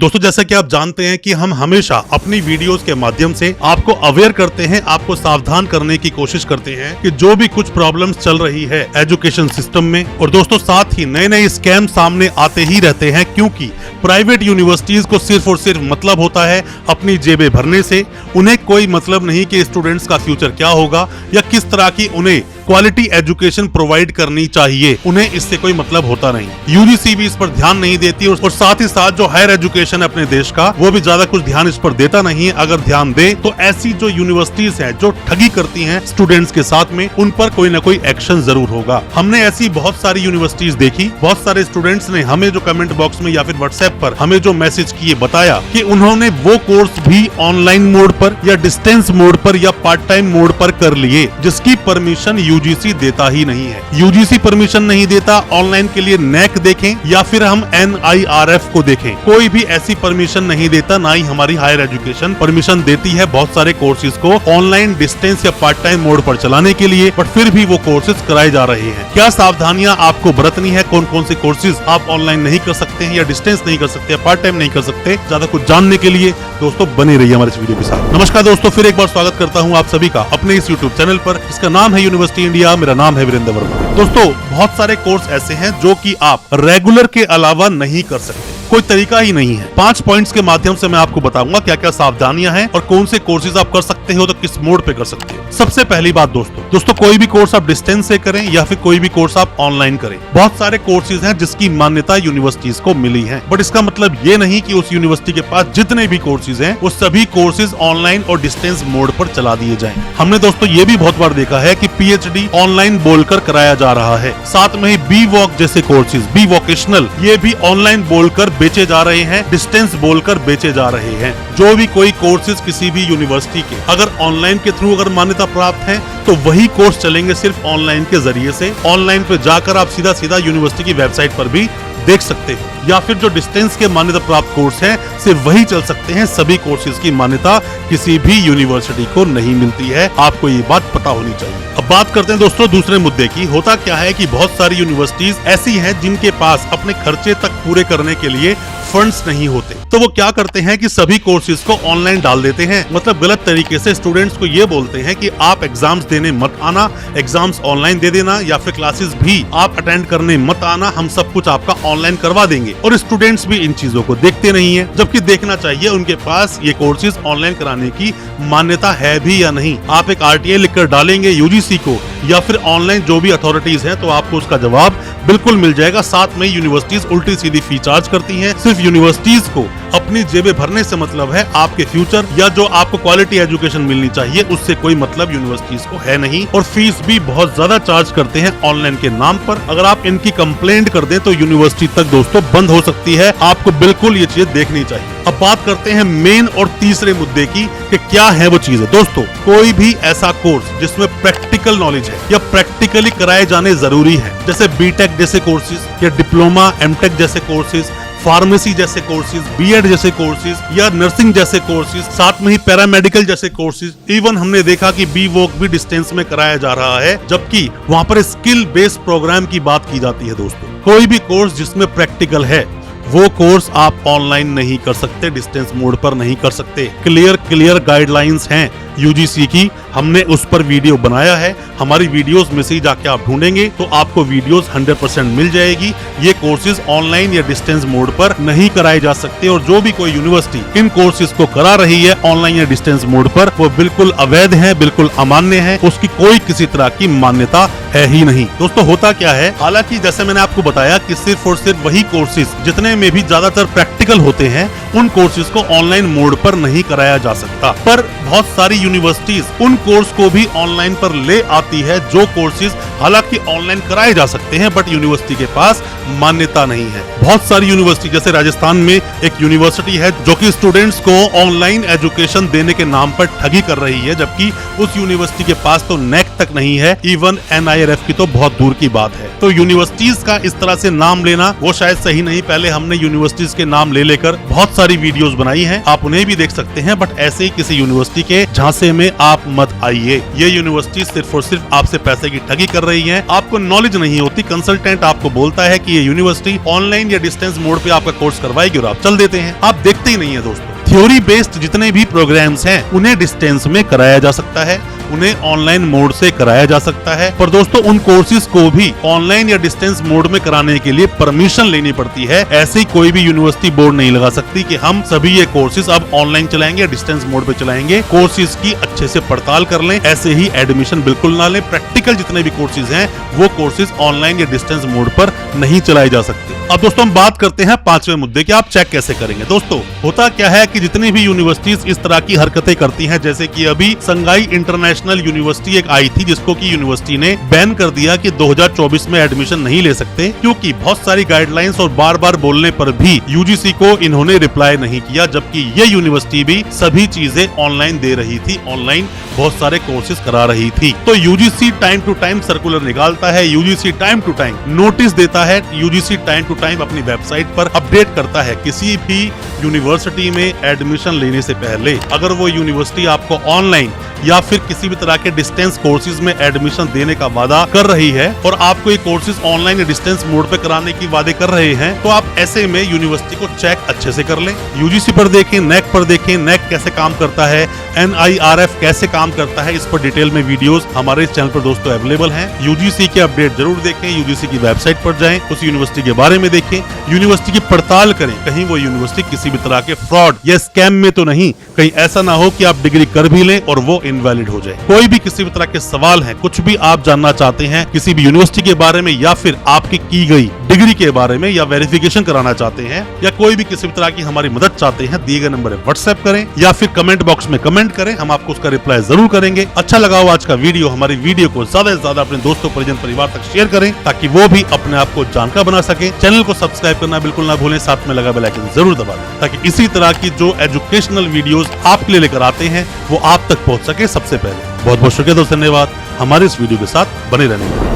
दोस्तों जैसा कि आप जानते हैं कि हम हमेशा अपनी वीडियोस के माध्यम से आपको अवेयर करते हैं, आपको सावधान करने की कोशिश करते हैं कि जो भी कुछ प्रॉब्लम्स चल रही है एजुकेशन सिस्टम में। और दोस्तों साथ ही नए नए स्कैम सामने आते ही रहते हैं, क्योंकि प्राइवेट यूनिवर्सिटीज को सिर्फ और सिर्फ मतलब होता है अपनी जेबें भरने से। उन्हें कोई मतलब नहीं कि स्टूडेंट्स का फ्यूचर क्या होगा या किस तरह की उन्हें क्वालिटी एजुकेशन प्रोवाइड करनी चाहिए, उन्हें इससे कोई मतलब होता नहीं। यूजीसी भी इस पर ध्यान नहीं देती और साथ ही साथ जो हायर एजुकेशन है अपने देश का, वो भी ज्यादा कुछ ध्यान इस पर देता नहीं है। अगर ध्यान दे तो ऐसी जो यूनिवर्सिटीज हैं जो ठगी करती हैं स्टूडेंट्स के साथ में, उन पर कोई न कोई एक्शन जरूर होगा। हमने ऐसी बहुत सारी यूनिवर्सिटीज देखी, बहुत सारे स्टूडेंट्स ने हमें जो कमेंट बॉक्स में या फिर व्हाट्सएप पर हमें जो मैसेज किए बताया कि उन्होंने वो कोर्स भी ऑनलाइन मोड पर या डिस्टेंस मोड पर या पार्ट टाइम मोड पर कर लिए, जिसकी परमिशन यूजीसी देता ही नहीं है। यूजीसी परमिशन नहीं देता। ऑनलाइन के लिए नैक देखें या फिर हम NIRF को देखें, कोई भी ऐसी परमिशन नहीं देता। ना ही हमारी हायर एजुकेशन परमिशन देती है बहुत सारे कोर्सेज को ऑनलाइन, डिस्टेंस या पार्ट टाइम मोड पर चलाने के लिए, बट फिर भी वो कोर्सेज कराए जा रहे हैं। क्या सावधानियां आपको बरतनी है, कौन कौन से कोर्सेज आप ऑनलाइन नहीं कर सकते हैं या डिस्टेंस नहीं कर सकते, पार्ट टाइम नहीं कर सकते, ज्यादा कुछ जानने के लिए दोस्तों बने रहिए हमारे इस वीडियो के साथ। नमस्कार दोस्तों, फिर एक बार स्वागत करता हूं आप सभी का अपने इस YouTube चैनल पर, जिसका नाम है यूनिवर्सिटी इंडिया। मेरा नाम है वीरेंद्र वर्मा। दोस्तों बहुत सारे कोर्स ऐसे हैं जो कि आप रेगुलर के अलावा नहीं कर सकते, कोई तरीका ही नहीं है। 5 पॉइंट्स के माध्यम से मैं आपको बताऊंगा क्या क्या सावधानियां हैं और कौन से कोर्सेज आप कर सकते हो तो किस मोड पे कर सकते हो। सबसे पहली बात दोस्तों कोई भी कोर्स आप डिस्टेंस से करें या फिर कोई भी कोर्स आप ऑनलाइन करें, बहुत सारे कोर्सेज हैं जिसकी मान्यता यूनिवर्सिटीज को मिली है, बट इसका मतलब ये नहीं कि उस यूनिवर्सिटी के पास जितने भी कोर्सेज हैं वो सभी कोर्सेज ऑनलाइन और डिस्टेंस मोड पर चला दिए जाएं। हमने दोस्तों ये भी बहुत बार देखा है कि PhD ऑनलाइन बोलकर कराया जा रहा है, साथ में ही BVOC जैसे कोर्सेज, बी वोकेशनल, ये भी ऑनलाइन बोलकर बेचे जा रहे हैं, डिस्टेंस बोलकर बेचे जा रहे हैं। जो भी कोई कोर्सेज किसी भी यूनिवर्सिटी के अगर ऑनलाइन के थ्रू अगर मान्यता प्राप्त है तो वही कोर्स चलेंगे सिर्फ ऑनलाइन के जरिए से। ऑनलाइन पे जाकर आप सीधा यूनिवर्सिटी की वेबसाइट पर भी देख सकते हो, या फिर जो डिस्टेंस के मान्यता प्राप्त कोर्स हैं सिर्फ वही चल सकते हैं। सभी कोर्सेज की मान्यता किसी भी यूनिवर्सिटी को नहीं मिलती है, आपको ये बात पता होनी चाहिए। अब बात करते हैं दोस्तों दूसरे मुद्दे की। होता क्या है कि बहुत सारी यूनिवर्सिटीज ऐसी हैं जिनके पास अपने खर्चे तक पूरे करने के लिए फंड्स नहीं होते, तो वो क्या करते हैं कि सभी कोर्सेज को ऑनलाइन डाल देते हैं। मतलब गलत तरीके से स्टूडेंट्स को ये बोलते हैं कि आप एग्जाम्स देने मत आना, एग्जाम्स ऑनलाइन दे देना, या फिर क्लासेस भी आप अटेंड करने मत आना, हम सब कुछ आपका ऑनलाइन करवा देंगे। और स्टूडेंट्स भी इन चीजों को देखते नहीं है, जबकि देखना चाहिए उनके पास ये कोर्सेज ऑनलाइन कराने की मान्यता है भी या नहीं। आप एक RTI लिखकर डालेंगे यूजीसी को या फिर ऑनलाइन जो भी अथॉरिटीज हैं, तो आपको उसका जवाब बिल्कुल मिल जाएगा। साथ में यूनिवर्सिटीज उल्टी सीधी फी चार्ज करती हैं। सिर्फ यूनिवर्सिटीज को अपनी जेबें भरने से मतलब है, आपके फ्यूचर या जो आपको क्वालिटी एजुकेशन मिलनी चाहिए उससे कोई मतलब यूनिवर्सिटीज को है नहीं। और फीस भी बहुत ज्यादा चार्ज करते हैं ऑनलाइन के नाम पर। अगर आप इनकी कंप्लेंट कर दें तो यूनिवर्सिटी तक दोस्तों बंद हो सकती है। आपको बिल्कुल ये चीज देखनी चाहिए। अब बात करते हैं मेन और तीसरे मुद्दे की कि क्या है वो चीजें। दोस्तों कोई भी ऐसा कोर्स जिसमें प्रैक्टिकल नॉलेज है या प्रैक्टिकली कराए जाने जरूरी है, जैसे BTech जैसे कोर्सेज या डिप्लोमा MTech जैसे कोर्सेज, फार्मेसी जैसे कोर्सेज, BEd जैसे कोर्सेज या नर्सिंग जैसे कोर्सेज, साथ में ही पैरामेडिकल जैसे कोर्सेज। इवन हमने देखा कि BVOC भी डिस्टेंस में कराया जा रहा है, जबकि वहां पर स्किल बेस्ड प्रोग्राम की बात की जाती है। दोस्तों कोई भी कोर्स जिसमें प्रैक्टिकल है वो कोर्स आप ऑनलाइन नहीं कर सकते, डिस्टेंस मोड पर नहीं कर सकते। क्लियर गाइडलाइंस हैं यूजीसी की, हमने उस पर वीडियो बनाया है। हमारी वीडियोस में से जाके आप ढूंढेंगे तो आपको वीडियोस 100% मिल जाएगी। ये कोर्सेज ऑनलाइन या डिस्टेंस मोड पर नहीं कराए जा सकते, और जो भी कोई यूनिवर्सिटी इन कोर्सेज को करा रही है ऑनलाइन या डिस्टेंस मोड पर, वो बिल्कुल अवैध है, बिल्कुल अमान्य है, उसकी कोई किसी तरह की मान्यता है ही नहीं। दोस्तों होता क्या है, हालांकि जैसे मैंने आपको बताया कि सिर्फ और सिर्फ वही कोर्सेज जितने में भी ज्यादातर प्रैक्टिकल होते हैं उन कोर्सेज को ऑनलाइन मोड पर नहीं कराया जा सकता, पर बहुत सारी यूनिवर्सिटीज उन कोर्स को भी ऑनलाइन पर ले आती है जो कोर्सेज हालांकि ऑनलाइन कराए जा सकते हैं, बट यूनिवर्सिटी के पास मान्यता नहीं है। बहुत सारी यूनिवर्सिटी, जैसे राजस्थान में एक यूनिवर्सिटी है जो कि स्टूडेंट्स को ऑनलाइन एजुकेशन देने के नाम पर ठगी कर रही है, जबकि उस यूनिवर्सिटी के पास तो नेक तक नहीं है, इवन NIRF की तो बहुत दूर की बात है। तो यूनिवर्सिटीज का इस तरह से नाम लेना वो शायद सही नहीं। पहले हमने यूनिवर्सिटीज के नाम ले लेकर बहुत सारी वीडियोस बनाई हैं, आप उन्हें भी देख सकते हैं, बट ऐसे ही किसी यूनिवर्सिटी के झांसे में आप मत आइए। ये यूनिवर्सिटी सिर्फ और सिर्फ आपसे पैसे की ठगी कर रही है, आपको नॉलेज नहीं होती, कंसल्टेंट आपको बोलता है कि ये यूनिवर्सिटी ऑनलाइन या डिस्टेंस मोड पे आपका कोर्स करवाएगी और आप चल देते हैं, आप देखते ही नहीं है दोस्तों। थ्योरी बेस्ड जितने भी प्रोग्राम्स हैं उन्हें डिस्टेंस में कराया जा सकता है, उन्हें ऑनलाइन मोड से कराया जा सकता है, पर दोस्तों उन कोर्सेज को भी ऑनलाइन या डिस्टेंस मोड में कराने के लिए परमिशन लेनी पड़ती है। ऐसे ही कोई भी यूनिवर्सिटी बोर्ड नहीं लगा सकती कि हम सभी ये कोर्सेज अब ऑनलाइन चलाएंगे या डिस्टेंस मोड पे चलाएंगे। कोर्सेज की अच्छे से पड़ताल कर लें, ऐसे ही एडमिशन बिल्कुल ना लें। प्रैक्टिकल जितने भी कोर्सेज हैं वो कोर्सेज ऑनलाइन या डिस्टेंस मोड पर नहीं चलाए जा सकते। अब दोस्तों हम बात करते हैं पांचवें मुद्दे की, आप चेक कैसे करेंगे। दोस्तों होता क्या है कि जितनी भी यूनिवर्सिटीज इस तरह की हरकतें करती हैं, जैसे कि अभी संगाई इंटरनेशनल यूनिवर्सिटी एक आई थी जिसको की यूनिवर्सिटी ने बैन कर दिया कि 2024 में एडमिशन नहीं ले सकते, क्योंकि बहुत सारी गाइडलाइंस और बार बार बोलने पर भी यूजीसी को इन्होंने रिप्लाई नहीं किया, जबकि ये यूनिवर्सिटी भी सभी चीजें ऑनलाइन दे रही थी, ऑनलाइन बहुत सारे कोर्सेज करा रही थी। तो UGC time to time circular निकालता है, UGC time to time notice देता है, यूजीसी टाइम टू टाइम अपनी वेबसाइट पर अपडेट करता है। किसी भी यूनिवर्सिटी में एडमिशन लेने से पहले अगर वो यूनिवर्सिटी आपको ऑनलाइन या फिर किसी भी तरह के डिस्टेंस कोर्सेज में एडमिशन देने का वादा कर रही है और आपको ये कोर्सेज ऑनलाइन या डिस्टेंस मोड पे कराने की वादे कर रहे हैं, तो आप ऐसे में यूनिवर्सिटी को चेक अच्छे से कर लें। यूजीसी पर देखें, नेक पर देखें, नेक कैसे काम करता है, NIRF कैसे काम करता है, इस पर डिटेल में वीडियोस हमारे चैनल पर दोस्तों अवेलेबल हैं। यूजीसी के अपडेट जरूर देखें, यूजीसी की वेबसाइट पर जाएं, उस यूनिवर्सिटी के बारे में देखें, यूनिवर्सिटी की पड़ताल करें, कहीं वो यूनिवर्सिटी किसी भी तरह के फ्रॉड या स्कैम में तो नहीं, कहीं ऐसा ना हो कि आप डिग्री कर भी लें और वो इनवैलिड हो जाए। कोई भी किसी भी तरह के सवाल हैं, कुछ भी आप जानना चाहते हैं किसी भी यूनिवर्सिटी के बारे में या फिर आपकी की गई डिग्री के बारे में, या वेरिफिकेशन कराना चाहते हैं, या कोई भी किसी भी तरह की हमारी मदद चाहते हैं, दिए गए नंबर पर व्हाट्सएप करें या फिर कमेंट बॉक्स में कमेंट करें, हम आपको उसका रिप्लाई जरूर करेंगे। अच्छा लगा हो आज का वीडियो, हमारी वीडियो को ज्यादा से ज्यादा अपने दोस्तों, परिजन, परिवार तक शेयर करें ताकि वो भी अपने आप को जानकार बना सके। चैनल को सब्सक्राइब करना बिल्कुल ना भूलें, साथ में लगा बेल आइकन जरूर दबा दें ताकि इसी तरह की जो एजुकेशनल वीडियोस आपके लिए लेकर आते हैं वो आप तक पहुंच सके सबसे पहले। बहुत बहुत शुक्रिया दोस्तों, धन्यवाद हमारे इस वीडियो के साथ बने रहने के लिए।